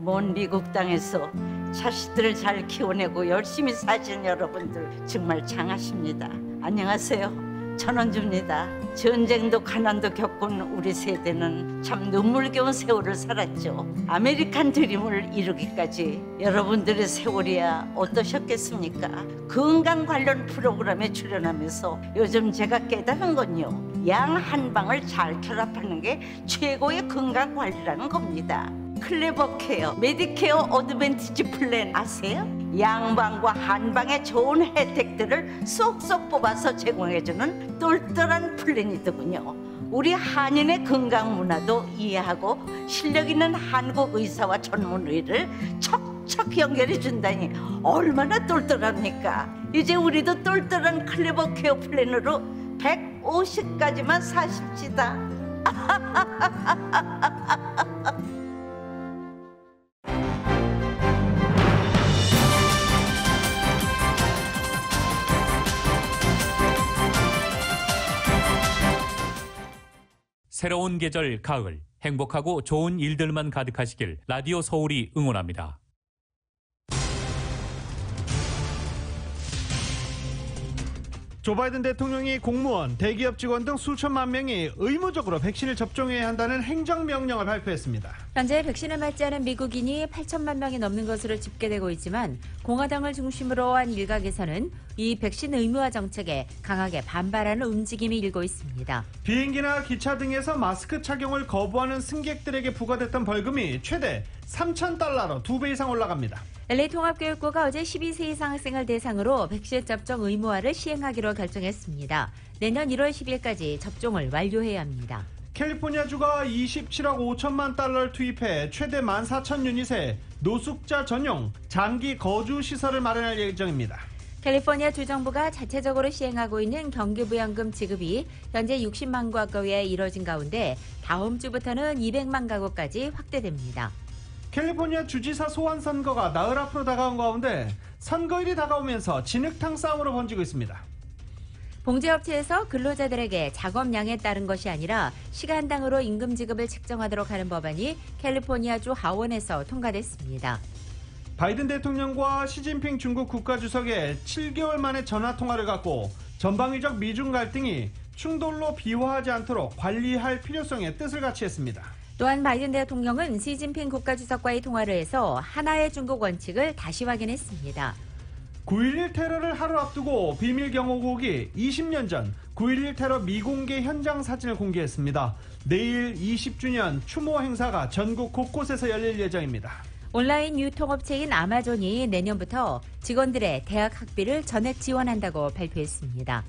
먼 미국 땅에서 자식들을 잘 키워내고 열심히 사시는 여러분들 정말 장하십니다. 안녕하세요. 전원주입니다. 전쟁도 가난도 겪은 우리 세대는 참 눈물겨운 세월을 살았죠. 아메리칸 드림을 이루기까지 여러분들의 세월이야 어떠셨겠습니까? 건강 관련 프로그램에 출연하면서 요즘 제가 깨달은 건요, 양 한 방을 잘 결합하는 게 최고의 건강 관리라는 겁니다. 클레버케어, 메디케어 어드밴티지 플랜 아세요? 양방과 한방의 좋은 혜택들을 쏙쏙 뽑아서 제공해주는 똘똘한 플랜이더군요. 우리 한인의 건강 문화도 이해하고 실력 있는 한국 의사와 전문의를 척척 연결해 준다니 얼마나 똘똘합니까? 이제 우리도 똘똘한 클레버케어 플랜으로 150까지만 사십시다. 새로운 계절 가을, 행복하고 좋은 일들만 가득하시길 라디오 서울이 응원합니다. 조 바이든 대통령이 공무원, 대기업 직원 등 수천만 명이 의무적으로 백신을 접종해야 한다는 행정명령을 발표했습니다. 현재 백신을 맞지 않은 미국인이 8천만 명이 넘는 것으로 집계되고 있지만 공화당을 중심으로 한 일각에서는 이 백신 의무화 정책에 강하게 반발하는 움직임이 일고 있습니다. 비행기나 기차 등에서 마스크 착용을 거부하는 승객들에게 부과됐던 벌금이 최대 3,000달러로 2배 이상 올라갑니다. LA 통합교육부가 어제 12세 이상 학생을 대상으로 백신 접종 의무화를 시행하기로 결정했습니다. 내년 1월 10일까지 접종을 완료해야 합니다. 캘리포니아주가 27억 5천만 달러를 투입해 최대 14,000유닛의 노숙자 전용 장기 거주 시설을 마련할 예정입니다. 캘리포니아 주정부가 자체적으로 시행하고 있는 경기부양금 지급이 현재 60만 가구에 이뤄진 가운데 다음 주부터는 200만 가구까지 확대됩니다. 캘리포니아 주지사 소환 선거가 나흘 앞으로 다가온 가운데 선거일이 다가오면서 진흙탕 싸움으로 번지고 있습니다. 봉제업체에서 근로자들에게 작업량에 따른 것이 아니라 시간당으로 임금 지급을 책정하도록 하는 법안이 캘리포니아주 하원에서 통과됐습니다. 바이든 대통령과 시진핑 중국 국가주석의 7개월 만에 전화통화를 갖고 전방위적 미중 갈등이 충돌로 비화하지 않도록 관리할 필요성에 뜻을 같이 했습니다. 또한 바이든 대통령은 시진핑 국가주석과의 통화를 해서 하나의 중국 원칙을 다시 확인했습니다. 9.11 테러를 하루 앞두고 비밀경호국이 20년 전 9.11 테러 미공개 현장 사진을 공개했습니다. 내일 20주년 추모 행사가 전국 곳곳에서 열릴 예정입니다. 온라인 유통업체인 아마존이 내년부터 직원들의 대학 학비를 전액 지원한다고 발표했습니다.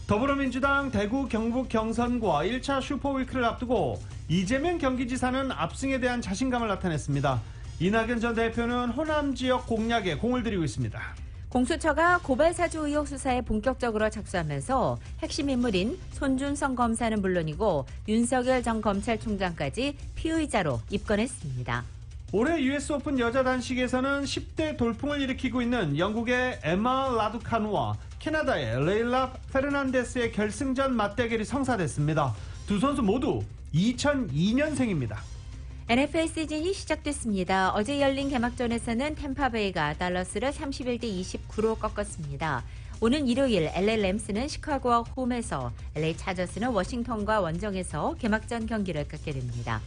더불어민주당 대구 경북 경선과 1차 슈퍼위크를 앞두고 이재명 경기지사는 압승에 대한 자신감을 나타냈습니다. 이낙연 전 대표는 호남 지역 공략에 공을 들이고 있습니다. 공수처가 고발사주 의혹 수사에 본격적으로 착수하면서 핵심 인물인 손준성 검사는 물론이고 윤석열 전 검찰총장까지 피의자로 입건했습니다. 올해 US 오픈 여자 단식에서는 10대 돌풍을 일으키고 있는 영국의 에마 라두카누와 캐나다의 레일라 페르난데스의 결승전 맞대결이 성사됐습니다. 두 선수 모두 2002년생입니다. NFL 시즌이 시작됐습니다. 어제 열린 개막전에서는 템파베이가 달러스를 31대 29로 꺾었습니다. 오는 일요일 LA 램스는 시카고와 홈에서, LA 차저스는 워싱턴과 원정에서 개막전 경기를 갖게 됩니다.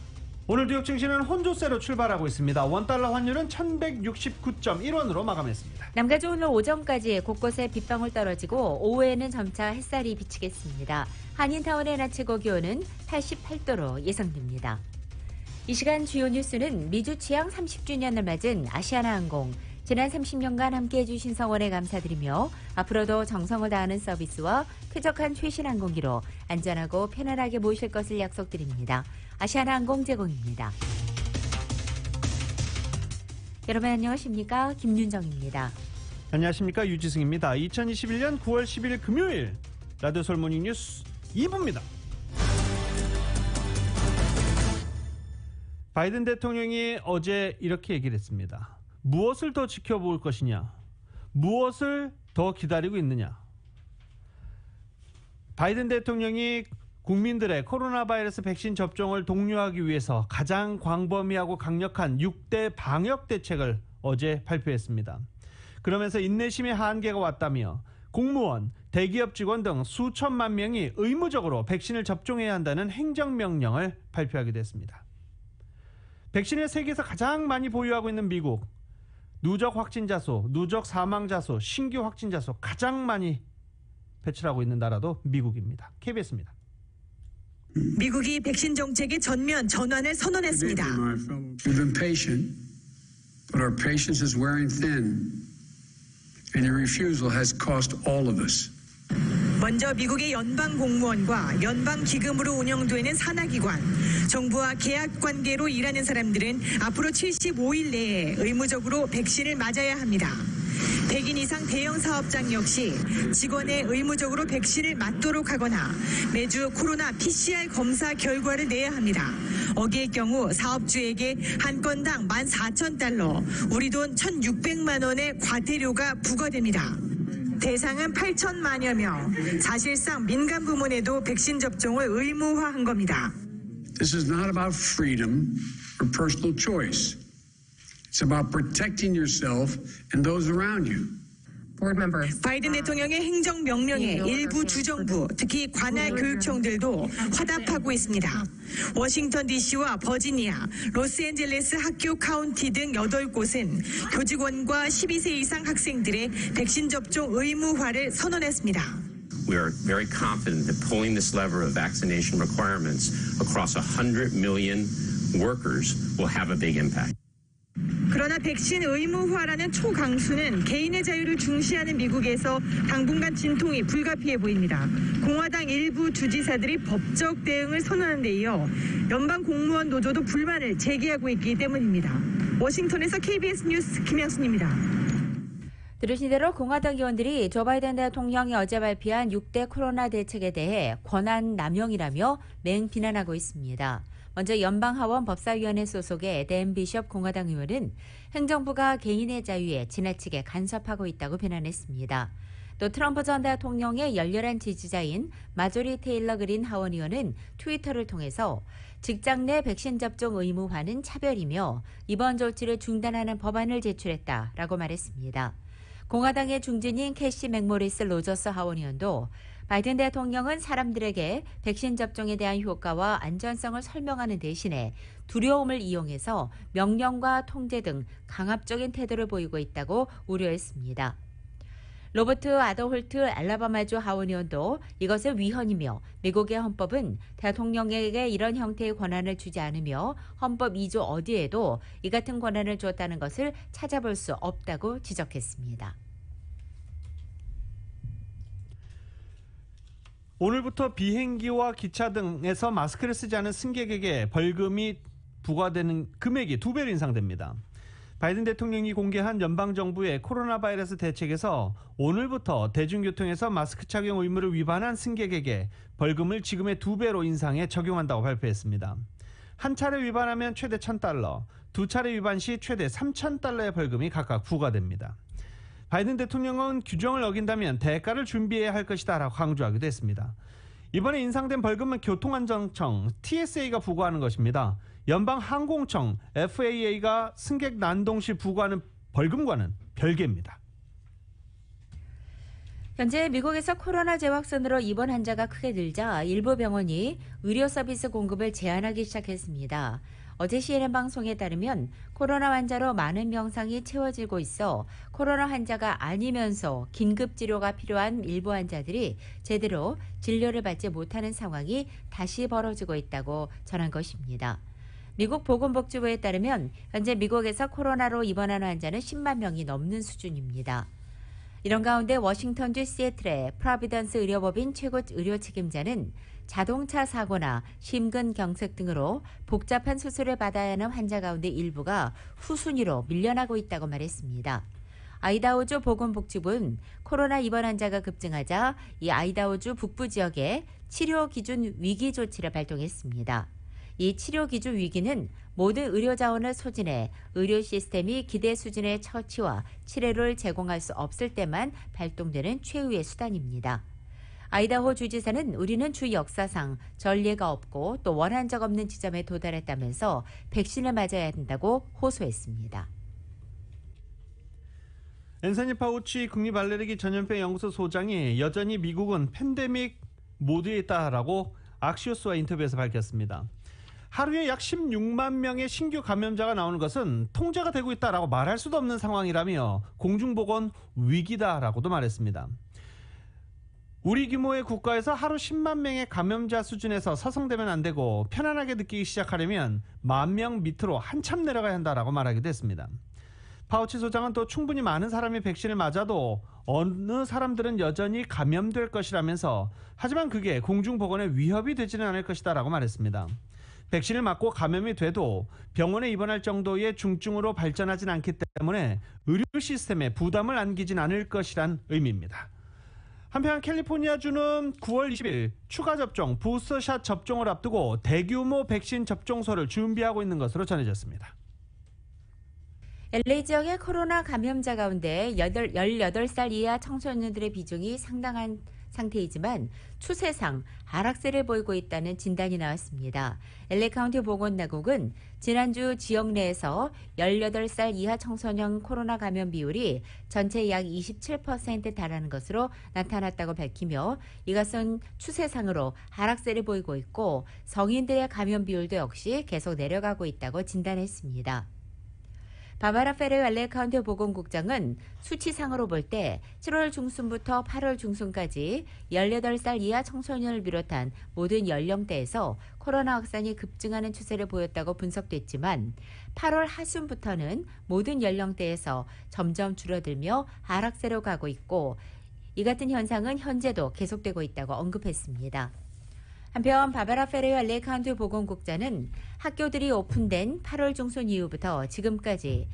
오늘 뉴욕 증시는 혼조세로 출발하고 있습니다. 원달러 환율은 1169.1원으로 마감했습니다. 남가주 오늘 오전까지 곳곳에 빗방울 떨어지고 오후에는 점차 햇살이 비치겠습니다. 한인타운의 낮 최고 기온은 88도로 예상됩니다. 이 시간 주요 뉴스는 미주 취항 30주년을 맞은 아시아나항공, 지난 30년간 함께해 주신 성원에 감사드리며 앞으로도 정성을 다하는 서비스와 쾌적한 최신 항공기로 안전하고 편안하게 모실 것을 약속드립니다. 아시아나항공 제공입니다. 여러분 안녕하십니까? 김윤정입니다. 안녕하십니까? 유지승입니다. 2021년 9월 10일 금요일 라디오 서울 모닝뉴스 2부입니다. 바이든 대통령이 어제 이렇게 얘기를 했습니다. 무엇을 더 지켜볼 것이냐? 무엇을 더 기다리고 있느냐? 바이든 대통령이 국민들의 코로나 바이러스 백신 접종을 독려하기 위해서 가장 광범위하고 강력한 6대 방역 대책을 어제 발표했습니다. 그러면서 인내심의 한계가 왔다며 공무원, 대기업 직원 등 수천만 명이 의무적으로 백신을 접종해야 한다는 행정명령을 발표하기도 했습니다. 백신을 세계에서 가장 많이 보유하고 있는 미국, 누적 확진자 수, 누적 사망자 수, 신규 확진자 수 가장 많이 배출하고 있는 나라도 미국입니다. KBS입니다. 미국이 백신 정책의 전면 전환을 선언했습니다. We've been patient, but our patience is wearing thin, and your refusal has cost all of us. 먼저 미국의 연방 공무원과 연방 기금으로 운영되는 산하기관, 정부와 계약 관계로 일하는 사람들은 앞으로 75일 내에 의무적으로 백신을 맞아야 합니다. 100인 이상 대형 사업장 역시 직원의 의무적으로 백신을 맞도록 하거나 매주 코로나 PCR 검사 결과를 내야 합니다. 어기의 경우 사업주에게 한 건당 14,000달러, 우리 돈 1,600만 원의 과태료가 부과됩니다. 대상은 8천만여 명, 사실상 민간 부문에도 백신 접종을 의무화한 겁니다. This is not about freedom or personal choice. It's about protecting yourself and those around you. 바이든 대통령의 행정명령에 일부 주정부, 특히 관할 교육청들도 화답하고 있습니다. 워싱턴 DC와 버지니아, 로스앤젤레스 학교 카운티 등 8곳은 교직원과 12세 이상 학생들의 백신 접종 의무화를 선언했습니다. We are very confident that pulling this lever of vaccination requirements across 100 million workers will have a big impact. 그러나 백신 의무화라는 초강수는 개인의 자유를 중시하는 미국에서 당분간 진통이 불가피해 보입니다. 공화당 일부 주지사들이 법적 대응을 선언한 데 이어 연방 공무원 노조도 불만을 제기하고 있기 때문입니다. 워싱턴에서 KBS 뉴스 김양순입니다. 들으신 대로 공화당 의원들이 조 바이든 대통령이 어제 발표한 6대 코로나 대책에 대해 권한 남용이라며 맹비난하고 있습니다. 먼저 연방하원 법사위원회 소속의 댄 비숍 공화당 의원은 행정부가 개인의 자유에 지나치게 간섭하고 있다고 비난했습니다. 또 트럼프 전 대통령의 열렬한 지지자인 마조리 테일러 그린 하원 의원은 트위터를 통해서 직장 내 백신 접종 의무화는 차별이며 이번 조치를 중단하는 법안을 제출했다라고 말했습니다. 공화당의 중진인 캐시 맥모리스 로저스 하원 의원도 바이든 대통령은 사람들에게 백신 접종에 대한 효과와 안전성을 설명하는 대신에 두려움을 이용해서 명령과 통제 등 강압적인 태도를 보이고 있다고 우려했습니다. 로버트 아더홀트 알라바마주 하원 의원도 이것은 위헌이며 미국의 헌법은 대통령에게 이런 형태의 권한을 주지 않으며 헌법 2조 어디에도 이 같은 권한을 주었다는 것을 찾아볼 수 없다고 지적했습니다. 오늘부터 비행기와 기차 등에서 마스크를 쓰지 않은 승객에게 벌금이 부과되는 금액이 2배로 인상됩니다. 바이든 대통령이 공개한 연방정부의 코로나 바이러스 대책에서 오늘부터 대중교통에서 마스크 착용 의무를 위반한 승객에게 벌금을 지금의 2배로 인상해 적용한다고 발표했습니다. 한 차례 위반하면 최대 $1,000, 두 차례 위반 시 최대 $3,000의 벌금이 각각 부과됩니다. 바이든 대통령은 규정을 어긴다면 대가를 준비해야 할 것이다라고 강조하기도 했습니다. 이번에 인상된 벌금은 교통안전청 TSA가 부과하는 것입니다. 연방항공청 FAA가 승객 난동 시 부과하는 벌금과는 별개입니다. 현재 미국에서 코로나 재확산으로 입원 환자가 크게 늘자 일부 병원이 의료 서비스 공급을 제한하기 시작했습니다. 어제 CNN 방송에 따르면 코로나 환자로 많은 병상이 채워지고 있어 코로나 환자가 아니면서 긴급 치료가 필요한 일부 환자들이 제대로 진료를 받지 못하는 상황이 다시 벌어지고 있다고 전한 것입니다. 미국 보건복지부에 따르면 현재 미국에서 코로나로 입원한 환자는 10만 명이 넘는 수준입니다. 이런 가운데 워싱턴주 시애틀의 프로비던스 의료법인 최고 의료 책임자는 자동차 사고나 심근경색 등으로 복잡한 수술을 받아야 하는 환자 가운데 일부가 후순위로 밀려나고 있다고 말했습니다. 아이다호주 보건복지부는 코로나 입원 환자가 급증하자 이 아이다호주 북부 지역에 치료기준 위기 조치를 발동했습니다. 이 치료기준 위기는 모든 의료 자원을 소진해 의료 시스템이 기대 수준의 처치와 치료를 제공할 수 없을 때만 발동되는 최후의 수단입니다. 아이다호 주지사는 우리는 주 역사상 전례가 없고 또 원한 적 없는 지점에 도달했다면서 백신을 맞아야 한다고 호소했습니다. 앤서니 파우치 국립알레르기 전염병 연구소 소장이 여전히 미국은 팬데믹 모드에 있다라고 악시오스와 인터뷰에서 밝혔습니다. 하루에 약 16만 명의 신규 감염자가 나오는 것은 통제가 되고 있다라고 말할 수도 없는 상황이라며 공중보건 위기다라고도 말했습니다. 우리 규모의 국가에서 하루 10만 명의 감염자 수준에서 서성되면 안 되고 편안하게 느끼기 시작하려면 10,000명 밑으로 한참 내려가야 한다라고 말하기도 했습니다. 파우치 소장은 또 충분히 많은 사람이 백신을 맞아도 어느 사람들은 여전히 감염될 것이라면서 하지만 그게 공중보건에 위협이 되지는 않을 것이다라고 말했습니다. 백신을 맞고 감염이 돼도 병원에 입원할 정도의 중증으로 발전하진 않기 때문에 의료 시스템에 부담을 안기진 않을 것이란 의미입니다. 한편 캘리포니아주는 9월 20일 추가 접종, 부스터샷 접종을 앞두고 대규모 백신 접종소를 준비하고 있는 것으로 전해졌습니다. LA 지역의 코로나 감염자 가운데 18살 이하 청소년들의 비중이 상당한 상태이지만 추세상 하락세를 보이고 있다는 진단이 나왔습니다. LA 카운티 보건당국은 지난주 지역 내에서 18살 이하 청소년 코로나 감염 비율이 전체 약 27%에 달하는 것으로 나타났다고 밝히며 이것은 추세상으로 하락세를 보이고 있고 성인들의 감염 비율도 역시 계속 내려가고 있다고 진단했습니다. 바바라 페레 LA 카운티 보건국장은 수치상으로 볼 때 7월 중순부터 8월 중순까지 18살 이하 청소년을 비롯한 모든 연령대에서 코로나 확산이 급증하는 추세를 보였다고 분석됐지만 8월 하순부터는 모든 연령대에서 점점 줄어들며 하락세로 가고 있고 이 같은 현상은 현재도 계속되고 있다고 언급했습니다. 한편 바바라 페레 LA 카운티 보건국장은 학교들이 오픈된 8월 중순 이후부터 지금까지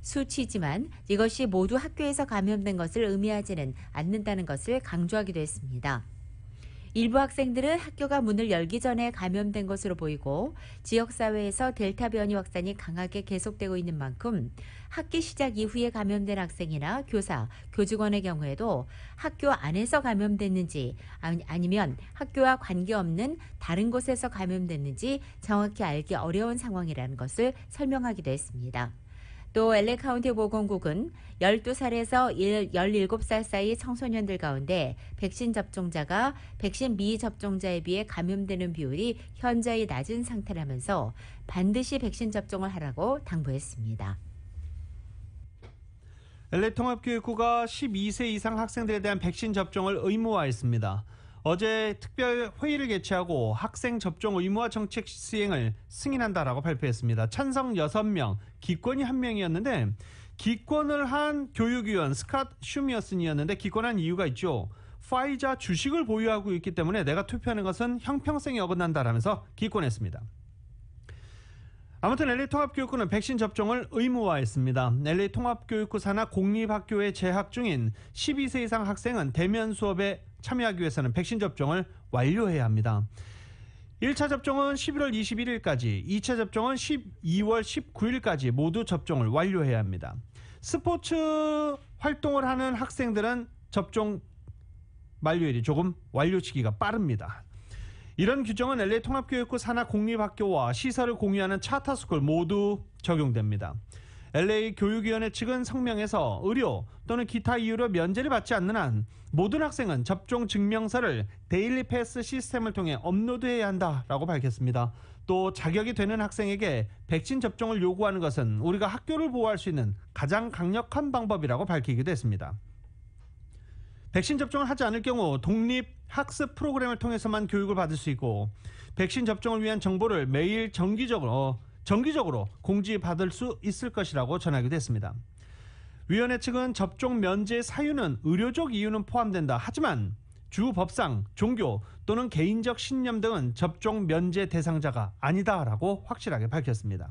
수치지만 이것이 모두 학교에서 감염된 것을 의미하지는 않는다는 것을 강조하기도 했습니다. 일부 학생들은 학교가 문을 열기 전에 감염된 것으로 보이고 지역사회에서 델타 변이 확산이 강하게 계속되고 있는 만큼 학기 시작 이후에 감염된 학생이나 교사, 교직원의 경우에도 학교 안에서 감염됐는지 아니면 학교와 관계없는 다른 곳에서 감염됐는지 정확히 알기 어려운 상황이라는 것을 설명하기도 했습니다. 또 LA 카운티 보건국은 12살에서 17살 사이 청소년들 가운데 백신 접종자가 백신 미접종자에 비해 감염되는 비율이 현저히 낮은 상태라면서 반드시 백신 접종을 하라고 당부했습니다. LA 통합교육부가 12세 이상 학생들에 대한 백신 접종을 의무화했습니다. 어제 특별 회의를 개최하고 학생 접종 의무화 정책 시행을 승인한다라고 발표했습니다. 찬성 6명, 기권이 1명이었는데 기권을 한 교육위원 스캇 슈미어슨이었는데 기권한 이유가 있죠. 파이자 주식을 보유하고 있기 때문에 내가 투표하는 것은 형평성에 어긋난다라면서 기권했습니다. 아무튼 LA 통합교육부는 백신 접종을 의무화했습니다. LA 통합교육부 산하 공립학교에 재학 중인 12세 이상 학생은 대면 수업에 참여하기 위해서는 백신 접종을 완료해야 합니다. 1차 접종은 11월 21일까지, 2차 접종은 12월 19일까지 모두 접종을 완료해야 합니다. 스포츠 활동을 하는 학생들은 접종 만료일이 조금 완료 시기가 빠릅니다. 이런 규정은 LA 통합교육부 산하 공립학교와 시설을 공유하는 차터스쿨 모두 적용됩니다. LA 교육위원회 측은 성명에서 의료 또는 기타 이유로 면제를 받지 않는 한 모든 학생은 접종 증명서를 데일리 패스 시스템을 통해 업로드해야 한다라고 밝혔습니다. 또 자격이 되는 학생에게 백신 접종을 요구하는 것은 우리가 학교를 보호할 수 있는 가장 강력한 방법이라고 밝히기도 했습니다. 백신 접종을 하지 않을 경우 독립 학습 프로그램을 통해서만 교육을 받을 수 있고 백신 접종을 위한 정보를 매일 정기적으로 공지받을 수 있을 것이라고 전하기도 했습니다. 위원회 측은 접종 면제 사유는 의료적 이유는 포함된다. 하지만 주 법상, 종교 또는 개인적 신념 등은 접종 면제 대상자가 아니다라고 확실하게 밝혔습니다.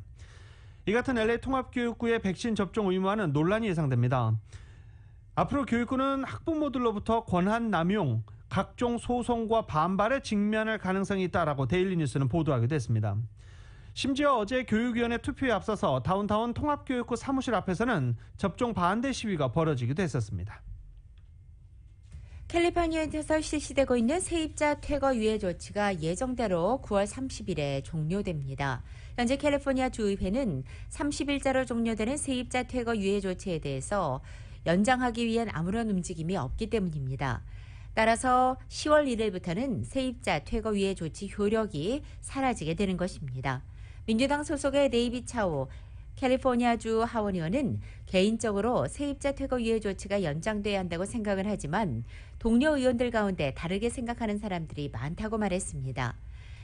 이 같은 LA 통합교육부의 백신 접종 의무화는 논란이 예상됩니다. 앞으로 교육부는 학부모들로부터 권한 남용, 각종 소송과 반발에 직면할 가능성이 있다라고 데일리 뉴스는 보도하기도 했습니다. 심지어 어제 교육위원회 투표에 앞서서 다운타운 통합교육부 사무실 앞에서는 접종 반대 시위가 벌어지기도 했었습니다. 캘리포니아에서 실시되고 있는 세입자 퇴거 유예 조치가 예정대로 9월 30일에 종료됩니다. 현재 캘리포니아 주의회는 30일자로 종료되는 세입자 퇴거 유예 조치에 대해서 연장하기 위한 아무런 움직임이 없기 때문입니다. 따라서 10월 1일부터는 세입자 퇴거 유예 조치 효력이 사라지게 되는 것입니다. 민주당 소속의 데이빗 차오 캘리포니아주 하원의원은 개인적으로 세입자 퇴거 유예 조치가 연장돼야 한다고 생각을 하지만 동료 의원들 가운데 다르게 생각하는 사람들이 많다고 말했습니다.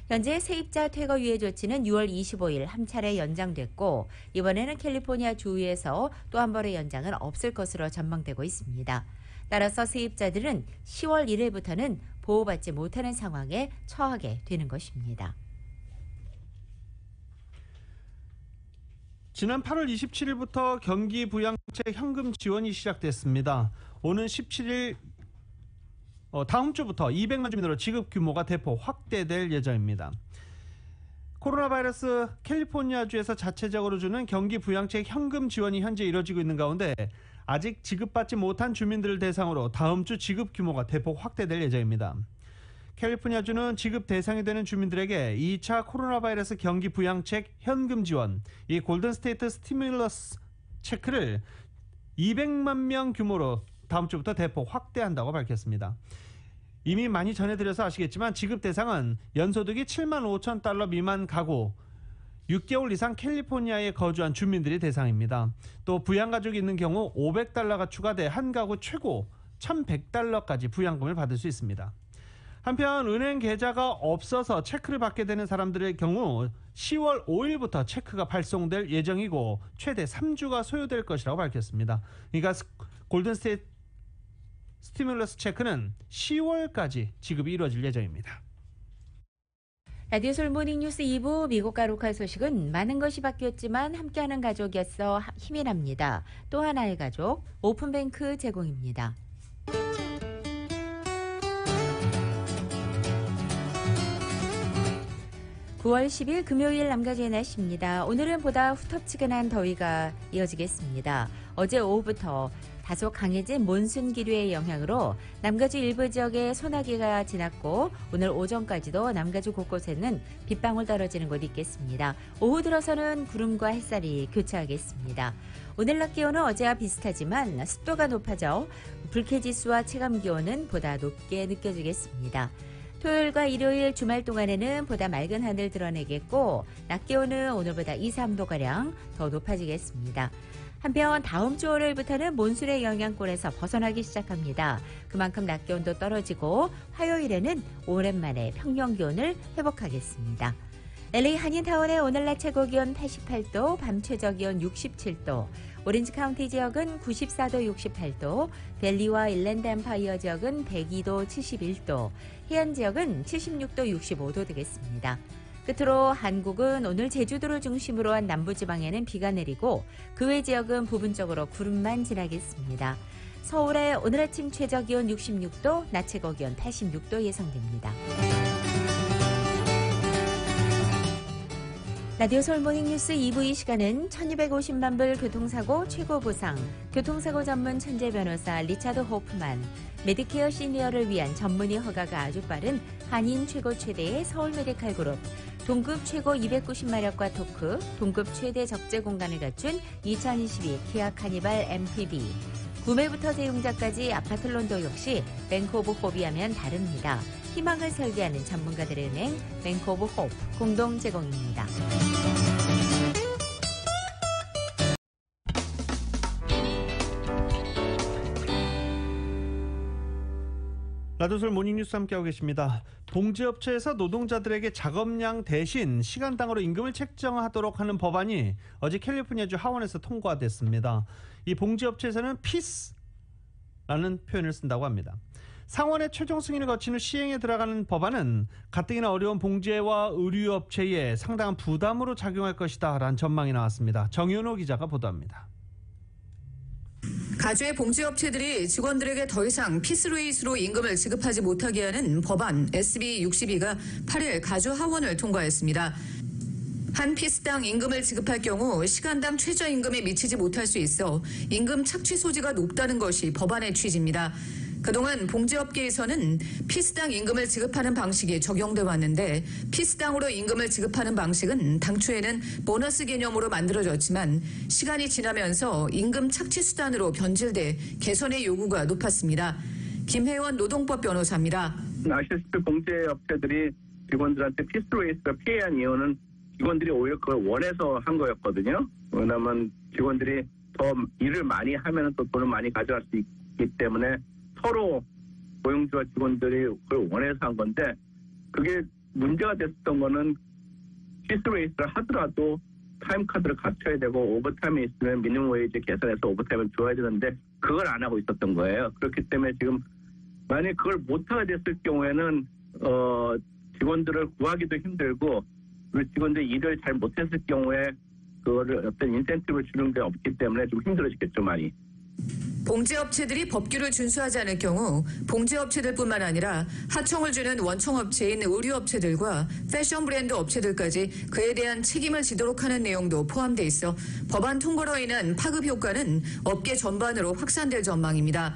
현재 세입자 퇴거 유예 조치는 6월 25일 한 차례 연장됐고 이번에는 캘리포니아 주에서 또 한 번의 연장은 없을 것으로 전망되고 있습니다. 따라서 세입자들은 10월 1일부터는 보호받지 못하는 상황에 처하게 되는 것입니다. 지난 8월 27일부터 경기 부양책 현금 지원이 시작됐습니다. 오는 17일 다음 주부터 200만 주민으로 지급 규모가 대폭 확대될 예정입니다. 코로나 바이러스 캘리포니아주에서 자체적으로 주는 경기 부양책 현금 지원이 현재 이뤄지고 있는 가운데 아직 지급받지 못한 주민들을 대상으로 다음 주 지급 규모가 대폭 확대될 예정입니다. 캘리포니아주는 지급 대상이 되는 주민들에게 2차 코로나 바이러스 경기 부양책 현금 지원, 이 골든 스테이트 스티뮬러스 체크를 200만 명 규모로 다음 주부터 대폭 확대한다고 밝혔습니다. 이미 많이 전해드려서 아시겠지만 지급 대상은 연소득이 7만 5천 달러 미만 가구, 6개월 이상 캘리포니아에 거주한 주민들이 대상입니다. 또 부양가족이 있는 경우 500달러가 추가돼 한 가구 최고 1,100달러까지 부양금을 받을 수 있습니다. 한편 은행 계좌가 없어서 체크를 받게 되는 사람들의 경우 10월 5일부터 체크가 발송될 예정이고 최대 3주가 소요될 것이라고 밝혔습니다. 그러니까 골든 스테이트 스티뮬러스 체크는 10월까지 지급이 이루어질 예정입니다. 라디오 솔 모닝뉴스 2부 미국과 로컬 소식은 많은 것이 바뀌었지만 함께하는 가족이었어 힘이 납니다. 또 하나의 가족 오픈뱅크 제공입니다. 9월 10일 금요일 남가주의 날씨입니다. 오늘은 보다 후텁지근한 더위가 이어지겠습니다. 어제 오후부터 다소 강해진 몬순 기류의 영향으로 남가주 일부 지역에 소나기가 지났고 오늘 오전까지도 남가주 곳곳에는 빗방울 떨어지는 곳이 있겠습니다. 오후 들어서는 구름과 햇살이 교차하겠습니다. 오늘 낮 기온은 어제와 비슷하지만 습도가 높아져 불쾌지수와 체감기온은 보다 높게 느껴지겠습니다. 토요일과 일요일 주말 동안에는 보다 맑은 하늘 드러내겠고 낮 기온은 오늘보다 2, 3도가량 더 높아지겠습니다. 한편 다음 주 월요일부터는 몬순의 영향권에서 벗어나기 시작합니다. 그만큼 낮 기온도 떨어지고 화요일에는 오랜만에 평년 기온을 회복하겠습니다. LA 한인타운의 오늘 낮 최고 기온 88도, 밤 최저 기온 67도, 오렌지 카운티 지역은 94도, 68도, 밸리와 일랜드 엠파이어 지역은 102도, 71도, 해안 지역은 76도, 65도 되겠습니다. 끝으로 한국은 오늘 제주도를 중심으로 한 남부지방에는 비가 내리고 그 외 지역은 부분적으로 구름만 지나겠습니다. 서울의 오늘 아침 최저 기온 66도, 낮 최고 기온 86도 예상됩니다. 라디오 서울 모닝뉴스 2부 이 시간은 1250만 불 교통사고 최고 보상, 교통사고 전문 천재 변호사 리차드 호프만, 메디케어 시니어를 위한 전문의 허가가 아주 빠른 한인 최고 최대의 서울 메디칼 그룹, 동급 최고 290마력과 토크, 동급 최대 적재 공간을 갖춘 2022 키아 카니발 MPV, 구매부터 세용자까지 아파트론도 역시 뱅크 오브 호비하면 다릅니다. 희망을 설계하는 전문가들의 은행 뱅크 오브 호프 공동 제공입니다. 라디오솔 모닝뉴스 함께하고 계십니다. 봉제업체에서 노동자들에게 작업량 대신 시간당으로 임금을 책정하도록 하는 법안이 어제 캘리포니아주 하원에서 통과됐습니다. 이 봉제업체에서는 피스라는 표현을 쓴다고 합니다. 상원의 최종 승인을 거친 후 시행에 들어가는 법안은 가뜩이나 어려운 봉제와 의류업체에 상당한 부담으로 작용할 것이다 라는 전망이 나왔습니다. 정윤호 기자가 보도합니다. 가주의 봉제업체들이 직원들에게 더 이상 피스레이스로 임금을 지급하지 못하게 하는 법안 SB 62가 8일 가주 하원을 통과했습니다. 한 피스당 임금을 지급할 경우 시간당 최저임금에 미치지 못할 수 있어 임금 착취 소지가 높다는 것이 법안의 취지입니다. 그동안 봉제업계에서는 피스당 임금을 지급하는 방식이 적용돼 왔는데 피스당으로 임금을 지급하는 방식은 당초에는 보너스 개념으로 만들어졌지만 시간이 지나면서 임금 착취 수단으로 변질돼 개선의 요구가 높았습니다. 김혜원 노동법 변호사입니다. 아시다시피 봉제업체들이 직원들한테 피스레이스가 피해한 이유는 직원들이 오히려 그걸 원해서 한 거였거든요. 왜냐하면 직원들이 더 일을 많이 하면 또 돈을 많이 가져갈 수 있기 때문에 서로 고용주와 직원들이 그걸 원해서 한 건데 그게 문제가 됐었던 거는 피스레이스를 하더라도 타임카드를 갖춰야 되고 오버타임이 있으면 미니멈 웨이지 계산해서 오버타임을 줘야 되는데 그걸 안 하고 있었던 거예요. 그렇기 때문에 지금 만약에 그걸 못하게 됐을 경우에는 직원들을 구하기도 힘들고 그리고 직원들이 일을 잘 못했을 경우에 그거를 어떤 인센티브를 주는 게 없기 때문에 좀 힘들어지겠죠, 많이. 봉제업체들이 법규를 준수하지 않을 경우 봉제업체들뿐만 아니라 하청을 주는 원청업체인 의류업체들과 패션 브랜드 업체들까지 그에 대한 책임을 지도록 하는 내용도 포함돼 있어 법안 통과로 인한 파급 효과는 업계 전반으로 확산될 전망입니다.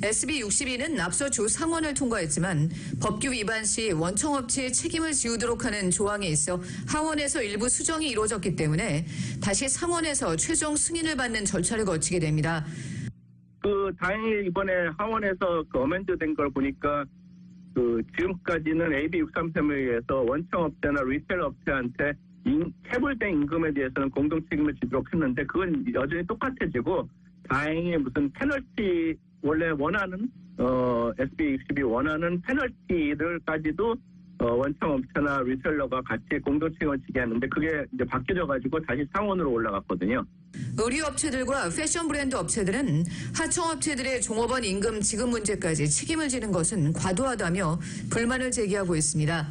SB62는 앞서 주 상원을 통과했지만 법규 위반 시 원청업체의 책임을 지우도록 하는 조항에 있어 하원에서 일부 수정이 이루어졌기 때문에 다시 상원에서 최종 승인을 받는 절차를 거치게 됩니다. 다행히 이번에 하원에서 어멘드된 걸 보니까 지금까지는 AB 633에 의해서 원청업체나 리테일 업체한테 체불된 임금에 대해서는 공동 책임을 지도록 했는데 그건 여전히 똑같아지고 다행히 무슨 페널티 원래 원하는 SB62 원하는 페널티를까지도 원청업체나 리테일러가 같이 공동 책임을 지게 하는데 그게 이제 바뀌어져가지고 다시 상원으로 올라갔거든요. 의류업체들과 패션 브랜드 업체들은 하청업체들의 종업원 임금 지급 문제까지 책임을 지는 것은 과도하다며 불만을 제기하고 있습니다.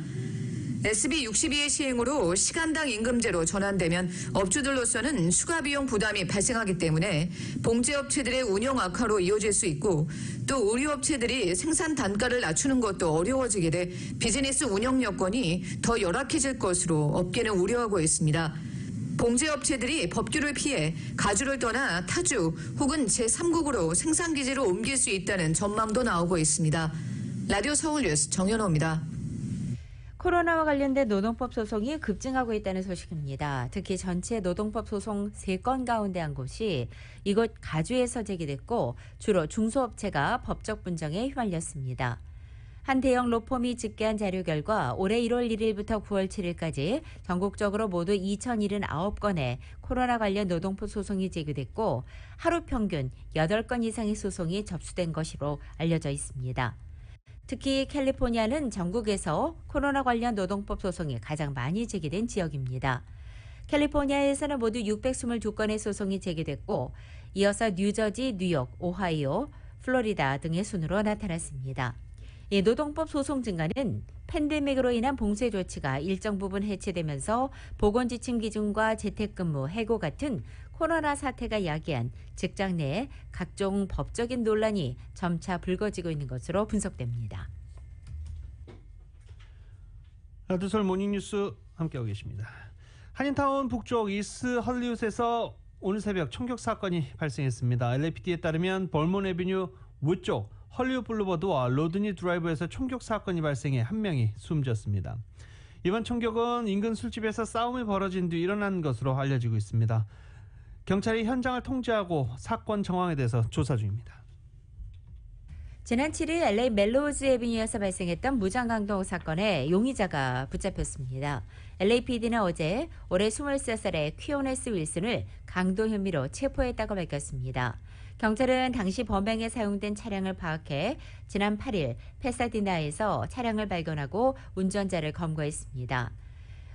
SB62의 시행으로 시간당 임금제로 전환되면 업주들로서는 추가 비용 부담이 발생하기 때문에 봉제업체들의 운영 악화로 이어질 수 있고 또 의류업체들이 생산 단가를 낮추는 것도 어려워지게 돼 비즈니스 운영 여건이 더 열악해질 것으로 업계는 우려하고 있습니다. 봉제업체들이 법규를 피해 가주를 떠나 타주 혹은 제3국으로 생산기지로 옮길 수 있다는 전망도 나오고 있습니다. 라디오 서울뉴스 정연호입니다. 코로나와 관련된 노동법 소송이 급증하고 있다는 소식입니다. 특히 전체 노동법 소송 3건 가운데 한 곳이 이곳 가주에서 제기됐고 주로 중소업체가 법적 분쟁에 휘말렸습니다. 한 대형 로펌이 집계한 자료 결과 올해 1월 1일부터 9월 7일까지 전국적으로 모두 2,079건의 코로나 관련 노동법 소송이 제기됐고 하루 평균 8건 이상의 소송이 접수된 것으로 알려져 있습니다. 특히 캘리포니아는 전국에서 코로나 관련 노동법 소송이 가장 많이 제기된 지역입니다. 캘리포니아에서는 모두 622건의 소송이 제기됐고 이어서 뉴저지, 뉴욕, 오하이오, 플로리다 등의 순으로 나타났습니다. 이 노동법 소송 증가는 팬데믹으로 인한 봉쇄 조치가 일정 부분 해체되면서 보건지침 기준과 재택근무, 해고 같은 코로나 사태가 야기한 직장 내 각종 법적인 논란이 점차 불거지고 있는 것으로 분석됩니다. 라디오서울 모닝뉴스 함께하고 계십니다. 한인타운 북쪽 이스트 헐리우드에서 오늘 새벽 총격 사건이 발생했습니다. LAPD에 따르면 벌몬 애비뉴 위쪽 헐리우드 블루버드와 로드니 드라이브에서 총격 사건이 발생해 한 명이 숨졌습니다. 이번 총격은 인근 술집에서 싸움이 벌어진 뒤 일어난 것으로 알려지고 있습니다. 경찰이 현장을 통제하고 사건 정황에 대해서 조사 중입니다. 지난 7일 LA 멜로우즈 애비뉴에서 발생했던 무장강도 사건에 용의자가 붙잡혔습니다. LAPD는 어제 올해 23살의 퀴오네스 윌슨을 강도 혐의로 체포했다고 밝혔습니다. 경찰은 당시 범행에 사용된 차량을 파악해 지난 8일 페사디나에서 차량을 발견하고 운전자를 검거했습니다.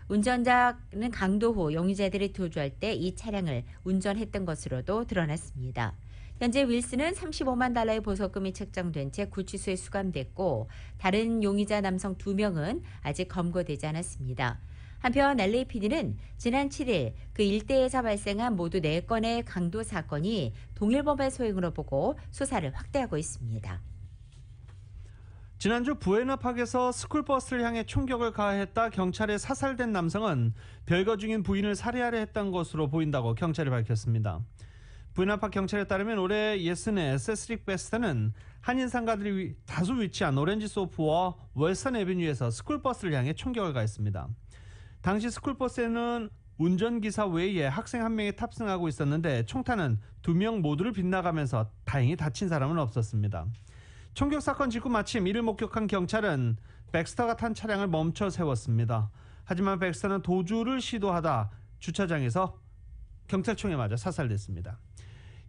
운전자는 강도 후 용의자들이 도주할 때 이 차량을 운전했던 것으로도 드러났습니다. 현재 윌슨은 $35만 달러의 보석금이 책정된 채 구치소에 수감됐고 다른 용의자 남성 2명은 아직 검거되지 않았습니다. 한편 LAPD는 지난 7일 그 일대에서 발생한 모두 4건의 강도 사건이 동일범의 소행으로 보고 수사를 확대하고 있습니다. 지난주 부에나팍에서 스쿨버스를 향해 총격을 가했다 경찰에 사살된 남성은 별거 중인 부인을 살해하려 했던 것으로 보인다고 경찰이 밝혔습니다. 부인안파 경찰에 따르면 올해 예스네 세스릭 베스트는 한인 상가들이 다수 위치한 오렌지 소프와 웨스턴 애비뉴에서 스쿨버스를 향해 총격을 가했습니다. 당시 스쿨버스에는 운전기사 외에 학생 한 명이 탑승하고 있었는데 총탄은 2명 모두를 빗나가면서 다행히 다친 사람은 없었습니다. 총격 사건 직후 마침 이를 목격한 경찰은 백스터가 탄 차량을 멈춰 세웠습니다. 하지만 백스터는 도주를 시도하다 주차장에서 경찰총에 맞아 사살됐습니다.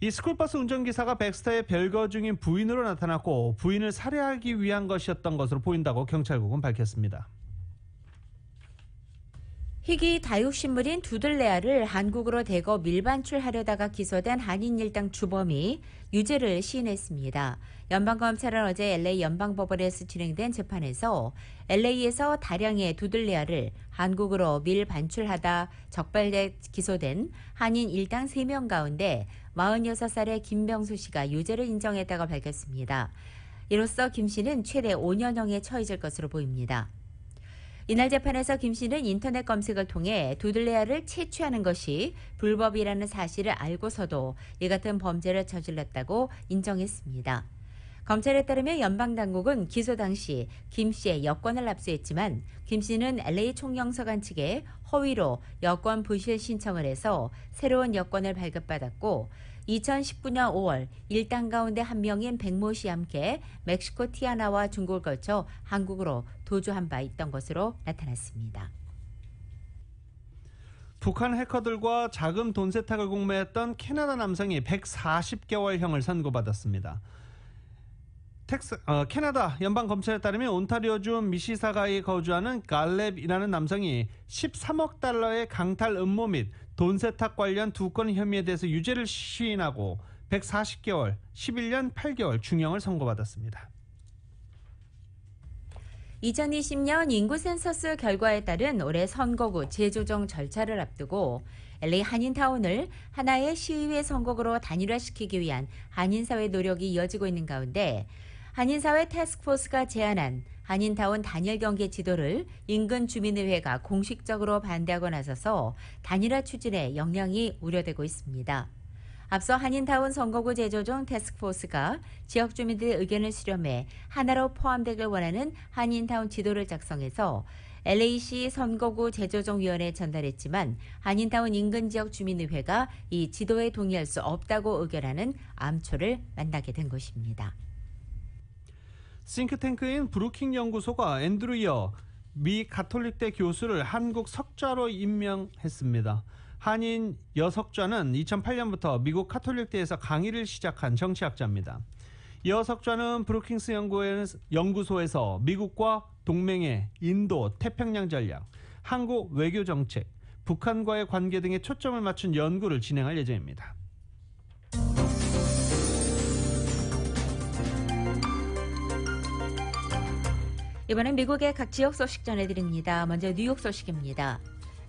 이 스쿨버스 운전기사가 백스터의 별거 중인 부인으로 나타났고 부인을 살해하기 위한 것이었던 것으로 보인다고 경찰국은 밝혔습니다. 희귀 다육식물인 두들레아를 한국으로 대거 밀반출하려다가 기소된 한인 일당 주범이 유죄를 시인했습니다. 연방검찰은 어제 LA 연방법원에서 진행된 재판에서 LA에서 다량의 두들레아를 한국으로 밀반출하다 적발돼 기소된 한인 일당 3명 가운데 46살의 김병수 씨가 유죄를 인정했다고 밝혔습니다. 이로써 김 씨는 최대 5년형에 처해질 것으로 보입니다. 이날 재판에서 김 씨는 인터넷 검색을 통해 두들레아를 채취하는 것이 불법이라는 사실을 알고서도 이 같은 범죄를 저질렀다고 인정했습니다. 검찰에 따르면 연방당국은 기소 당시 김 씨의 여권을 압수했지만 김 씨는 LA 총영사관 측에 허위로 여권 부실 신청을 해서 새로운 여권을 발급받았고 2019년 5월 일당 가운데 한 명인 백모 씨와 함께 멕시코 티아나와 중국을 거쳐 한국으로 도주한 바 있던 것으로 나타났습니다. 북한 해커들과 자금 돈 세탁을 공모했던 캐나다 남성이 140개월형을 선고받았습니다. 캐나다 연방검찰에 따르면 온타리오주 미시사가에 거주하는 갈렙이라는 남성이 13억 달러의 강탈 음모 및 돈 세탁 관련 2건 혐의에 대해서 유죄를 시인하고 140개월, 11년 8개월 중형을 선고받았습니다. 2020년 인구 센서스 결과에 따른 올해 선거구 재조정 절차를 앞두고 LA 한인타운을 하나의 시의회 선거구로 단일화시키기 위한 한인사회 노력이 이어지고 있는 가운데 한인사회 태스크포스가 제안한 한인타운 단일경계 지도를 인근 주민의회가 공식적으로 반대하고 나서서 단일화 추진에 영향이 우려되고 있습니다. 앞서 한인타운 선거구 재조정 태스크포스가 지역 주민들의 의견을 수렴해 하나로 포함되길 원하는 한인타운 지도를 작성해서 LA시 선거구 재조정위원회에 전달했지만 한인타운 인근 지역 주민의회가 이 지도에 동의할 수 없다고 의견하는 암초를 만나게 된 것입니다. 싱크탱크인 브루킹 연구소가 앤드루 여 미 가톨릭대 교수를 한국 석좌로 임명했습니다. 한인 여석좌는 2008년부터 미국 가톨릭대에서 강의를 시작한 정치학자입니다. 여석좌는 브루킹스 연구소에서 미국과 동맹의 인도, 태평양 전략, 한국 외교 정책, 북한과의 관계 등에 초점을 맞춘 연구를 진행할 예정입니다. 이번엔 미국의 각 지역 소식 전해드립니다. 먼저 뉴욕 소식입니다.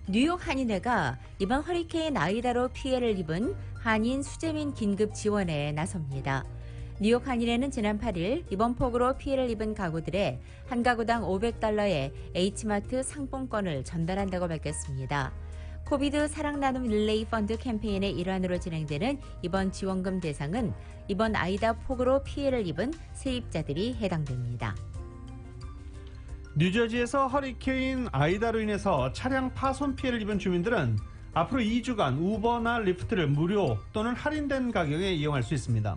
뉴욕 한인회가 이번 허리케인 아이다로 피해를 입은 한인 수재민 긴급 지원에 나섭니다. 뉴욕 한인회는 지난 8일 이번 폭우로 피해를 입은 가구들에 한 가구당 $500의 H마트 상품권을 전달한다고 밝혔습니다. 코비드 사랑 나눔 릴레이 펀드 캠페인의 일환으로 진행되는 이번 지원금 대상은 이번 아이다 폭우로 피해를 입은 세입자들이 해당됩니다. 뉴저지에서 허리케인 아이다로 인해서 차량 파손 피해를 입은 주민들은 앞으로 2주간 우버나 리프트를 무료 또는 할인된 가격에 이용할 수 있습니다.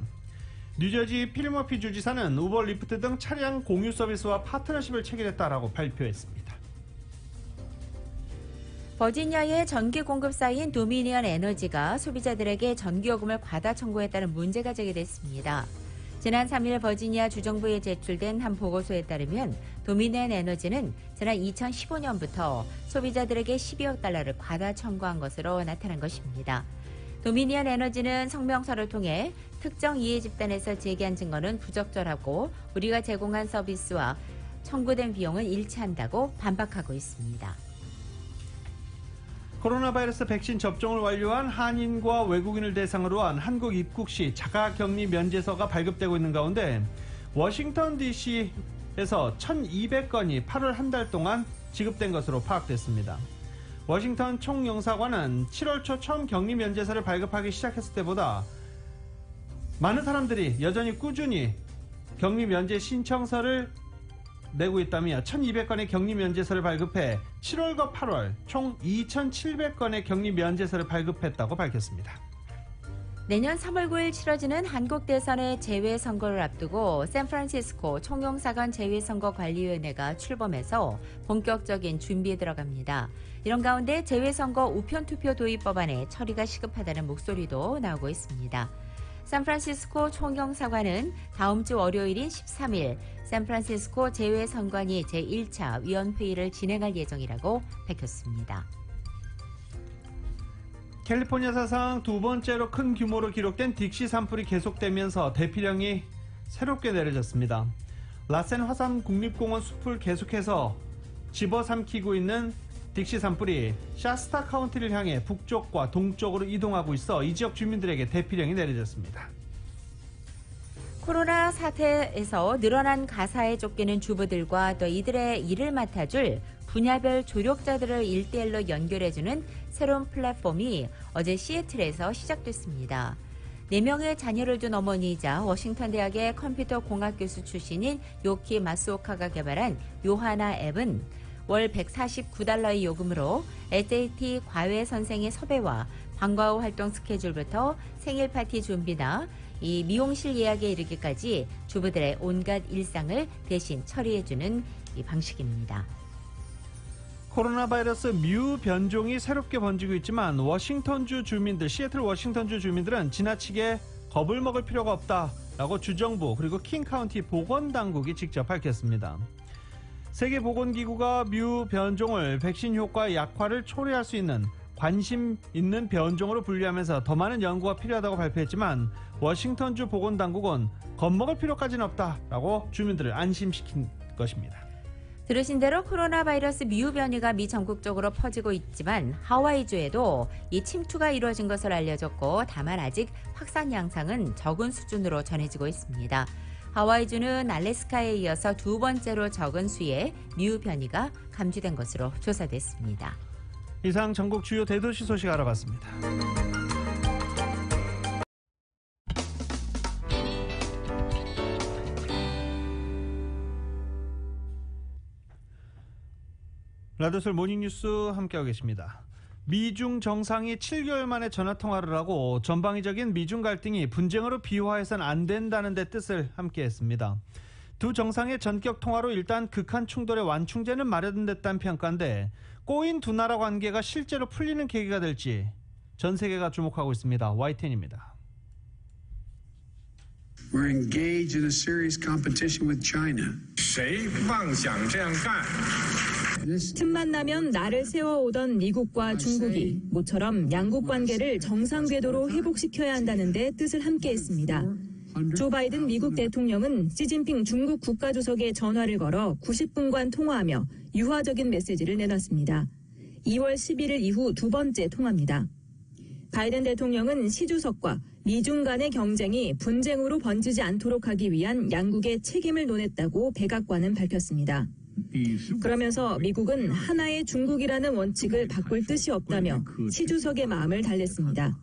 뉴저지 필 머피 주지사는 우버, 리프트 등 차량 공유 서비스와 파트너십을 체결했다라고 발표했습니다. 버지니아의 전기 공급사인 도미니언 에너지가 소비자들에게 전기요금을 과다 청구했다는 문제가 제기됐습니다. 지난 3일 버지니아 주정부에 제출된 한 보고서에 따르면 도미니언 에너지는 지난 2015년부터 소비자들에게 12억 달러를 과다 청구한 것으로 나타난 것입니다. 도미니언 에너지는 성명서를 통해 특정 이해 집단에서 제기한 증거는 부적절하고 우리가 제공한 서비스와 청구된 비용은 일치한다고 반박하고 있습니다. 코로나 바이러스 백신 접종을 완료한 한인과 외국인을 대상으로 한 한국 입국 시 자가격리 면제서가 발급되고 있는 가운데 워싱턴 DC에서 1,200건이 8월 한 달 동안 지급된 것으로 파악됐습니다. 워싱턴 총영사관은 7월 초 처음 격리 면제서를 발급하기 시작했을 때보다 많은 사람들이 여전히 꾸준히 격리 면제 신청서를 내고 있다며 1,200건의 격리 면제서를 발급해 7월과 8월 총 2,700건의 격리 면제서를 발급했다고 밝혔습니다. 내년 3월 9일 치러지는 한국 대선의 재외선거를 앞두고 샌프란시스코 총영사관 재외선거관리위원회가 출범해서 본격적인 준비에 들어갑니다. 이런 가운데 재외선거 우편투표 도입 법안에 처리가 시급하다는 목소리도 나오고 있습니다. 샌프란시스코 총영사관은 다음 주 월요일인 13일 샌프란시스코 재외선관위 제1차 위원회의를 진행할 예정이라고 밝혔습니다. 캘리포니아 사상 두 번째로 큰 규모로 기록된 딕시 산불이 계속되면서 대피령이 새롭게 내려졌습니다. 라센 화산 국립공원 숲을 계속해서 집어삼키고 있는 딕시 산불이 샤스타 카운티를 향해 북쪽과 동쪽으로 이동하고 있어 이 지역 주민들에게 대피령이 내려졌습니다. 코로나 사태에서 늘어난 가사에 쫓기는 주부들과 또 이들의 일을 맡아줄 분야별 조력자들을 1대1로 연결해주는 새로운 플랫폼이 어제 시애틀에서 시작됐습니다. 4명의 자녀를 둔 어머니이자 워싱턴 대학의 컴퓨터 공학 교수 출신인 요키 마스오카가 개발한 요하나 앱은 월 $149의 요금으로 SAT 과외 선생의 섭외와 방과 후 활동 스케줄부터 생일 파티 준비나 이 미용실 예약에 이르기까지 주부들의 온갖 일상을 대신 처리해주는 이 방식입니다. 코로나 바이러스 뮤 변종이 새롭게 번지고 있지만 워싱턴주 주민들, 시애틀 워싱턴주 주민들은 지나치게 겁을 먹을 필요가 없다라고 주정부 그리고 킹 카운티 보건당국이 직접 밝혔습니다. 세계보건기구가 뮤 변종을 백신 효과 약화를 초래할 수 있는 관심 있는 변종으로 분류하면서 더 많은 연구가 필요하다고 발표했지만 워싱턴주 보건당국은 겁먹을 필요까지는 없다라고 주민들을 안심시킨 것입니다. 들으신 대로 코로나 바이러스 뮤 변이가 미 전국적으로 퍼지고 있지만 하와이주에도 이 침투가 이루어진 것으로 알려졌고 다만 아직 확산 양상은 적은 수준으로 전해지고 있습니다. 하와이주는 알래스카에 이어서 두 번째로 적은 수의 뮤 변이가 감지된 것으로 조사됐습니다. 이상 전국 주요 대도시 소식 알아봤습니다. 라디오솔 모닝뉴스 함께하고 계십니다. 미중 정상이 7개월 만에 전화통화를 하고 전방위적인 미중 갈등이 분쟁으로 비화해서는 안 된다는 데 뜻을 함께했습니다. 두 정상의 전격 통화로 일단 극한 충돌의 완충제는 마련됐다는 평가인데 꼬인 두 나라 관계가 실제로 풀리는 계기가 될지 전 세계가 주목하고 있습니다. YTN입니다. We're engaged in a serious competition with China. 틈만 나면 나를 세워오던 미국과 중국이 모처럼 양국 관계를 정상 궤도로 회복시켜야 한다는 데 뜻을 함께했습니다. 조 바이든 미국 대통령은 시진핑 중국 국가주석에 전화를 걸어 90분간 통화하며 유화적인 메시지를 내놨습니다. 2월 11일 이후 두 번째 통화입니다. 바이든 대통령은 시 주석과 미중 간의 경쟁이 분쟁으로 번지지 않도록 하기 위한 양국의 책임을 논했다고 백악관은 밝혔습니다. 그러면서 미국은 하나의 중국이라는 원칙을 바꿀 뜻이 없다며 시 주석의 마음을 달랬습니다.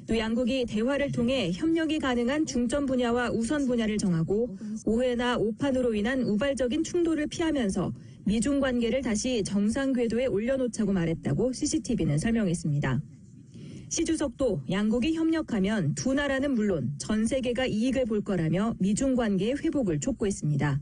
또 양국이 대화를 통해 협력이 가능한 중점 분야와 우선 분야를 정하고 오해나 오판으로 인한 우발적인 충돌을 피하면서 미중 관계를 다시 정상 궤도에 올려놓자고 말했다고 CCTV는 설명했습니다. 시 주석도 양국이 협력하면 두 나라는 물론 전 세계가 이익을 볼 거라며 미중 관계의 회복을 촉구했습니다.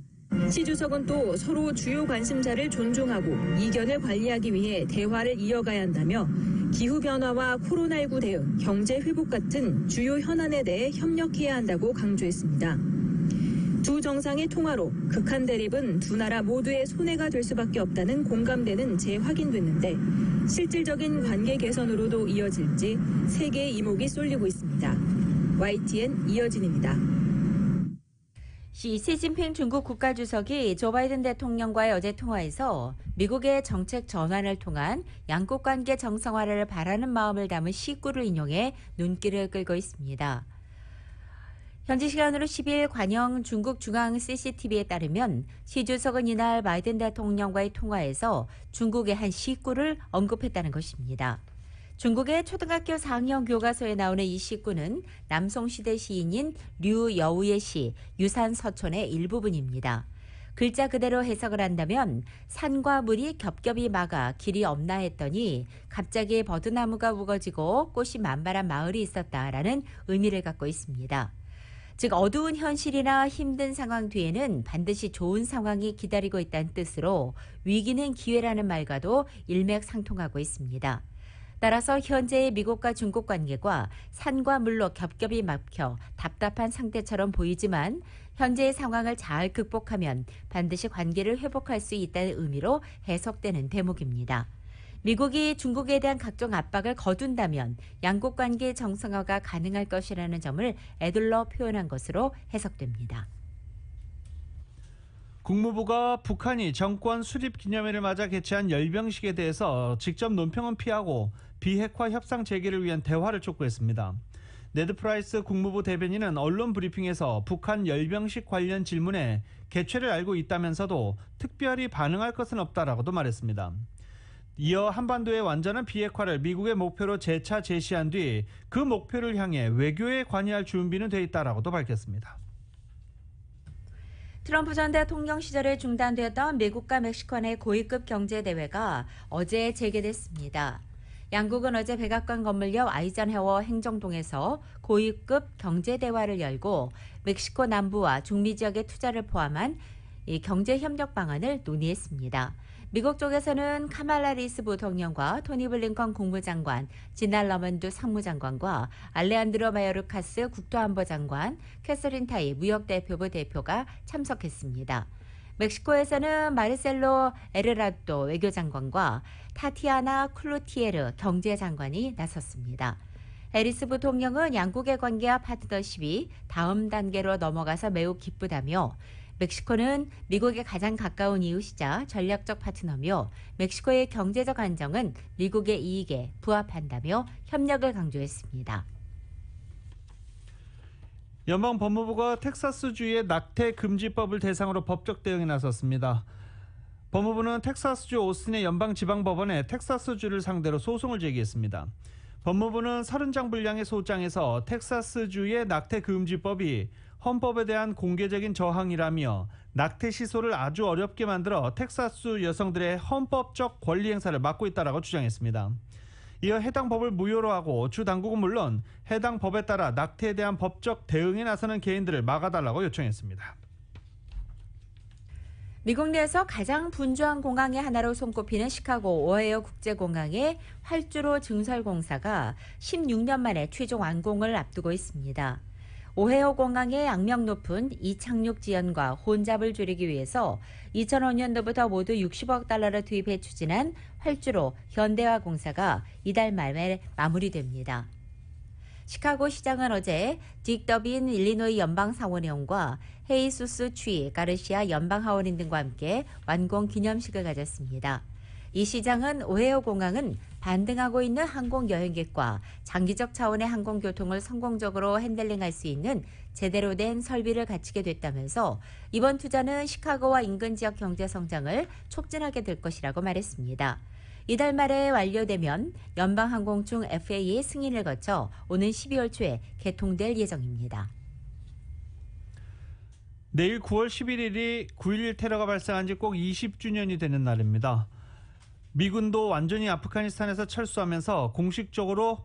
시 주석은 또 서로 주요 관심사를 존중하고 이견을 관리하기 위해 대화를 이어가야 한다며 기후변화와 코로나19 대응, 경제 회복 같은 주요 현안에 대해 협력해야 한다고 강조했습니다. 두 정상의 통화로 극한 대립은 두 나라 모두의 손해가 될 수밖에 없다는 공감대는 재확인됐는데 실질적인 관계 개선으로도 이어질지 세계의 이목이 쏠리고 있습니다. YTN 이어진입니다. 시진핑 중국 국가주석이 조 바이든 대통령과의 어제 통화에서 미국의 정책 전환을 통한 양국 관계 정상화를 바라는 마음을 담은 시구를 인용해 눈길을 끌고 있습니다. 현지 시간으로 10일 관영 중국 중앙 CCTV에 따르면 시 주석은 이날 바이든 대통령과의 통화에서 중국의 한 시구를 언급했다는 것입니다. 중국의 초등학교 4학년 교과서에 나오는 이 시구는 남송시대 시인인 류여우의 시 유산서촌의 일부분입니다. 글자 그대로 해석을 한다면 산과 물이 겹겹이 막아 길이 없나 했더니 갑자기 버드나무가 우거지고 꽃이 만발한 마을이 있었다라는 의미를 갖고 있습니다. 즉 어두운 현실이나 힘든 상황 뒤에는 반드시 좋은 상황이 기다리고 있다는 뜻으로 위기는 기회라는 말과도 일맥상통하고 있습니다. 따라서 현재의 미국과 중국 관계가 산과 물로 겹겹이 막혀 답답한 상태처럼 보이지만 현재의 상황을 잘 극복하면 반드시 관계를 회복할 수 있다는 의미로 해석되는 대목입니다. 미국이 중국에 대한 각종 압박을 거둔다면 양국 관계 정상화가 가능할 것이라는 점을 애둘러 표현한 것으로 해석됩니다. 국무부가 북한이 정권 수립 기념일을 맞아 개최한 열병식에 대해서 직접 논평은 피하고 비핵화 협상 재개를 위한 대화를 촉구했습니다. 네드 프라이스 국무부 대변인은 언론 브리핑에서 북한 열병식 관련 질문에 개최를 알고 있다면서도 특별히 반응할 것은 없다라고도 말했습니다. 이어 한반도의 완전한 비핵화를 미국의 목표로 재차 제시한 뒤 그 목표를 향해 외교에 관여할 준비는 돼 있다라고도 밝혔습니다. 트럼프 전 대통령 시절에 중단되었던 미국과 멕시코 내 고위급 경제대회가 어제 재개됐습니다. 양국은 어제 백악관 건물 옆 아이젠하워 행정동에서 고위급 경제대화를 열고 멕시코 남부와 중미 지역의 투자를 포함한 이 경제협력 방안을 논의했습니다. 미국 쪽에서는 카말라 하리스 부통령과 토니 블링컨 국무장관, 지나 러먼드 상무장관과 알레한드로 마요르카스 국토안보장관, 캐서린 타이 무역대표부 대표가 참석했습니다. 멕시코에서는 마르셀로 에르라도 외교장관과 타티아나 클루티에르 경제장관이 나섰습니다. 해리스 부통령은 양국의 관계와 파트너십이 다음 단계로 넘어가서 매우 기쁘다며 멕시코는 미국의 가장 가까운 이웃이자 전략적 파트너며 멕시코의 경제적 안정은 미국의 이익에 부합한다며 협력을 강조했습니다. 연방법무부가 텍사스주의 낙태 금지법을 대상으로 법적 대응에 나섰습니다. 법무부는 텍사스주 오스틴의 연방지방법원에 텍사스주를 상대로 소송을 제기했습니다. 법무부는 30장 분량의 소장에서 텍사스주의 낙태 금지법이 헌법에 대한 공개적인 저항이라며 낙태 시소를 아주 어렵게 만들어 텍사스 여성들의 헌법적 권리 행사를 막고 있다라고 주장했습니다. 이어 해당 법을 무효로 하고 주 당국은 물론 해당 법에 따라 낙태에 대한 법적 대응에 나서는 개인들을 막아달라고 요청했습니다. 미국 내에서 가장 분주한 공항의 하나로 손꼽히는 시카고 오하이오 국제공항의 활주로 증설 공사가 16년 만에 최종 완공을 앞두고 있습니다. 오하이오 공항의 악명 높은 이착륙 지연과 혼잡을 줄이기 위해서 2005년도부터 모두 60억 달러를 투입해 추진한 활주로 현대화 공사가 이달 말에 마무리됩니다. 시카고 시장은 어제 딕 더빈 일리노이 연방상원의원과 헤이수스 취 가르시아 연방하원인 등과 함께 완공 기념식을 가졌습니다. 이 시장은 오하이오 공항은 반등하고 있는 항공 여행객과 장기적 차원의 항공교통을 성공적으로 핸들링할 수 있는 제대로 된 설비를 갖추게 됐다면서 이번 투자는 시카고와 인근 지역 경제 성장을 촉진하게 될 것이라고 말했습니다. 이달 말에 완료되면 연방항공청 FAA 승인을 거쳐 오는 12월 초에 개통될 예정입니다. 내일 9월 11일이 9.11 테러가 발생한 지 꼭 20주년이 되는 날입니다. 미군도 완전히 아프가니스탄에서 철수하면서 공식적으로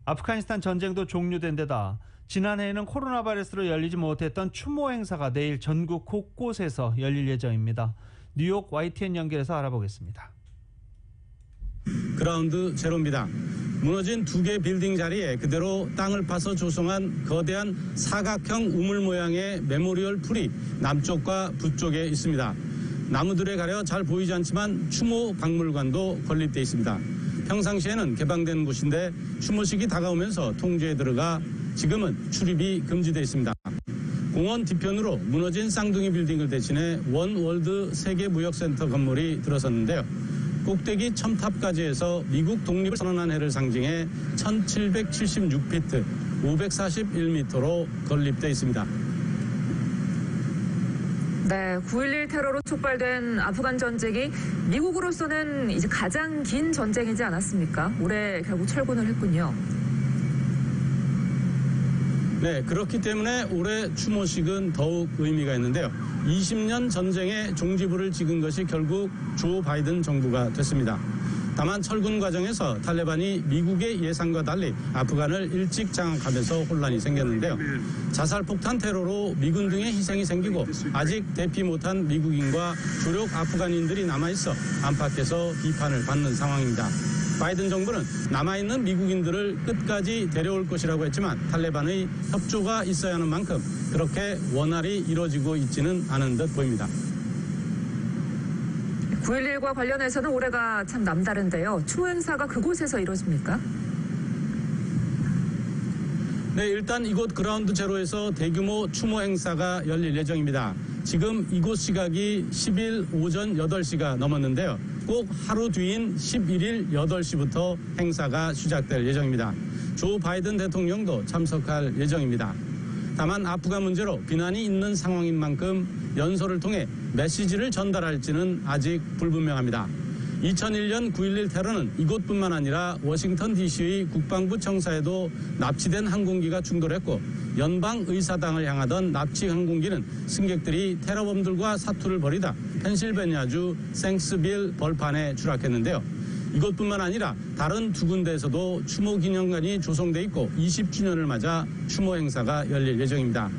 아프가니스탄 전쟁도 종료된 데다 지난해에는 코로나 바이러스로 열리지 못했던 추모 행사가 내일 전국 곳곳에서 열릴 예정입니다. 뉴욕 YTN 연결해서 알아보겠습니다. 그라운드 제로입니다. 무너진 두 개 빌딩 자리에 그대로 땅을 파서 조성한 거대한 사각형 우물 모양의 메모리얼 풀이 남쪽과 북쪽에 있습니다. 나무들에 가려 잘 보이지 않지만 추모 박물관도 건립되어 있습니다. 평상시에는 개방된 곳인데 추모식이 다가오면서 통제에 들어가 지금은 출입이 금지되어 있습니다. 공원 뒤편으로 무너진 쌍둥이 빌딩을 대신해 원월드 세계무역센터 건물이 들어섰는데요. 꼭대기 첨탑까지 해서 미국 독립을 선언한 해를 상징해 1776피트 541m로 건립되어 있습니다. 네, 9.11 테러로 촉발된 아프간 전쟁이 미국으로서는 이제 가장 긴 전쟁이지 않았습니까? 올해 결국 철군을 했군요. 네, 그렇기 때문에 올해 추모식은 더욱 의미가 있는데요. 20년 전쟁의 종지부를 찍은 것이 결국 조 바이든 정부가 됐습니다. 다만 철군 과정에서 탈레반이 미국의 예상과 달리 아프간을 일찍 장악하면서 혼란이 생겼는데요. 자살폭탄 테러로 미군 등의 희생이 생기고 아직 대피 못한 미국인과 주력 아프간인들이 남아있어 안팎에서 비판을 받는 상황입니다. 바이든 정부는 남아있는 미국인들을 끝까지 데려올 것이라고 했지만 탈레반의 협조가 있어야 하는 만큼 그렇게 원활히 이루어지고 있지는 않은 듯 보입니다. 9.11과 관련해서는 올해가 참 남다른데요. 추모 행사가 그곳에서 이루어집니까? 네, 일단 이곳 그라운드 제로에서 대규모 추모 행사가 열릴 예정입니다. 지금 이곳 시각이 10일 오전 8시가 넘었는데요. 꼭 하루 뒤인 11일 8시부터 행사가 시작될 예정입니다. 조 바이든 대통령도 참석할 예정입니다. 다만 아프간 문제로 비난이 있는 상황인 만큼 연설을 통해 메시지를 전달할지는 아직 불분명합니다. 2001년 9.11 테러는 이곳뿐만 아니라 워싱턴 DC의 국방부 청사에도 납치된 항공기가 충돌했고 연방의사당을 향하던 납치 항공기는 승객들이 테러범들과 사투를 벌이다 펜실베니아주 생스빌 벌판에 추락했는데요. 이것뿐만 아니라 다른 두 군데에서도 추모 기념관이 조성돼 있고 20주년을 맞아 추모 행사가 열릴 예정입니다.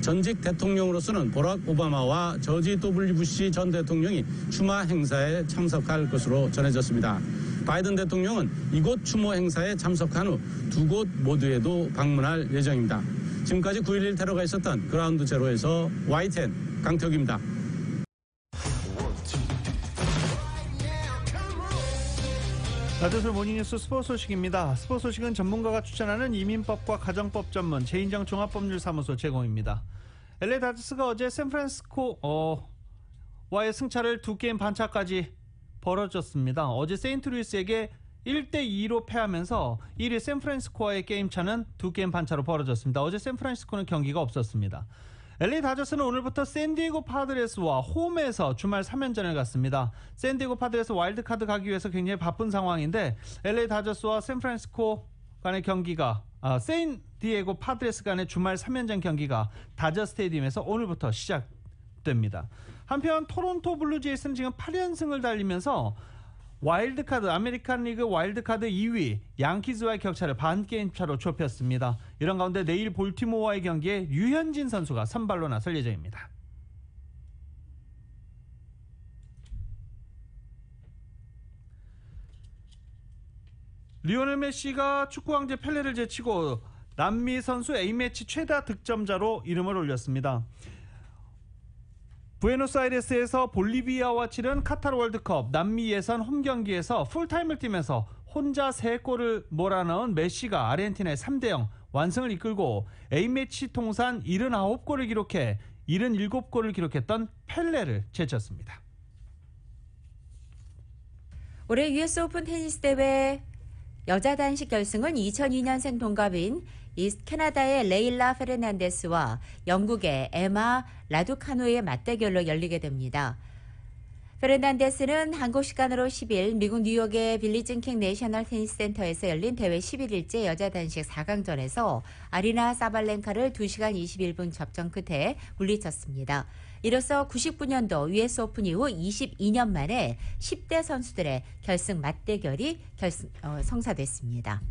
전직 대통령으로서는 버락 오바마와 저지 W 부시 전 대통령이 추모 행사에 참석할 것으로 전해졌습니다. 바이든 대통령은 이곳 추모 행사에 참석한 후 두 곳 모두에도 방문할 예정입니다. 지금까지 9.11 테러가 있었던 그라운드 제로에서 YTN 강태욱입니다. 라디오솔 모닝뉴스 스포츠 소식입니다. 스포츠 소식은 전문가가 추천하는 이민법과 가정법 전문 제인정 종합법률사무소 제공입니다. LA 다저스가 어제 샌프란시스코와의 승차를 2게임 반차까지 벌어졌습니다. 어제 세인트루이스에게 1대2로 패하면서 1위 샌프란시스코와의 게임차는 2게임 반차로 벌어졌습니다. 어제 샌프란시스코는 경기가 없었습니다. LA 다저스는 오늘부터 샌디에고 파드레스와 홈에서 주말 3연전을 갖습니다. 샌디에고 파드레스 와일드카드 가기 위해서 굉장히 바쁜 상황인데 LA 다저스와 샌프란시스코 간의 경기가 샌디에고 파드레스 간의 주말 3연전 경기가 다저 스테디움에서 오늘부터 시작됩니다. 한편 토론토 블루제이스는 지금 8연승을 달리면서 와일드카드 아메리칸 리그 와일드카드 2위 양키즈와의 격차를 반게임 차로 좁혔습니다. 이런 가운데 내일 볼티모어와의 경기에 류현진 선수가 선발로 나설 예정입니다. 리오넬 메시가 축구 왕제 펠레를 제치고 남미 선수 A매치 최다 득점자로 이름을 올렸습니다. 부에노스아이레스에서 볼리비아와 치른 카타르 월드컵 남미 예선 홈경기에서 풀타임을 뛰면서 혼자 3골을 몰아넣은 메시가 아르헨티나의 3대0 완승을 이끌고 A매치 통산 79골을 기록해 77골을 기록했던 펠레를 제쳤습니다. 올해 US 오픈 테니스 대회 여자 단식 결승은 2002년생 동갑인 캐나다의 레일라 페르난데스와 영국의 에마 라두카누의 맞대결로 열리게 됩니다. 페르난데스는 한국 시간으로 10일 미국 뉴욕의 빌리진킹 내셔널 테니스 센터에서 열린 대회 11일째 여자 단식 4강전에서 아리나 사발렌카를 2시간 21분 접전 끝에 물리쳤습니다. 이로써 99년도 US 오픈 이후 22년 만에 10대 선수들의 결승 맞대결이 성사됐습니다.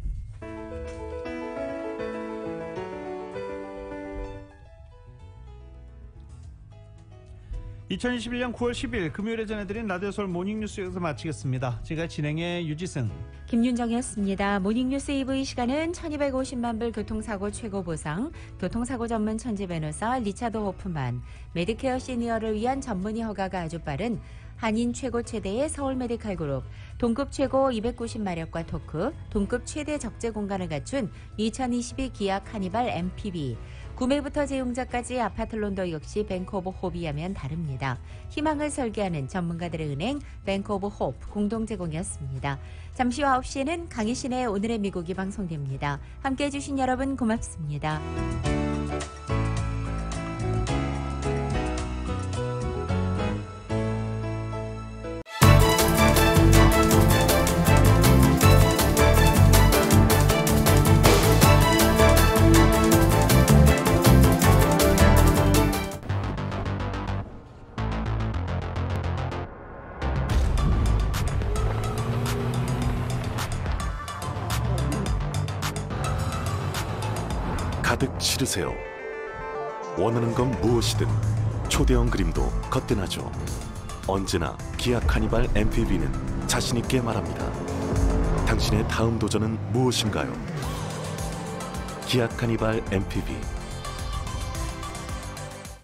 2021년 9월 10일 금요일에 전해드린 라디오솔 모닝뉴스에서 마치겠습니다. 지금까지 진행의 유지승, 김윤정이었습니다. 모닝뉴스 2부 이 시간은 1250만 불 교통사고 최고 보상, 교통사고 전문 천재 변호사 리차드 호프만, 메디케어 시니어를 위한 전문의 허가가 아주 빠른 한인 최고 최대의 서울 메디칼 그룹, 동급 최고 290마력과 토크, 동급 최대 적재 공간을 갖춘 2022 기아 카니발 MPV, 구매부터 제용자까지 아파트론도 역시 뱅크 오브 호비하면 다릅니다. 희망을 설계하는 전문가들의 은행 뱅크 오브 호프 공동 제공이었습니다. 잠시 후 9시에는 강희신의 오늘의 미국이 방송됩니다. 함께해 주신 여러분 고맙습니다. 가득 실으세요. 원하는 건 무엇이든 초대형 그림도 거뜬하죠. 언제나 기아 카니발 MPV는 자신있게 말합니다. 당신의 다음 도전은 무엇인가요? 기아 카니발 MPV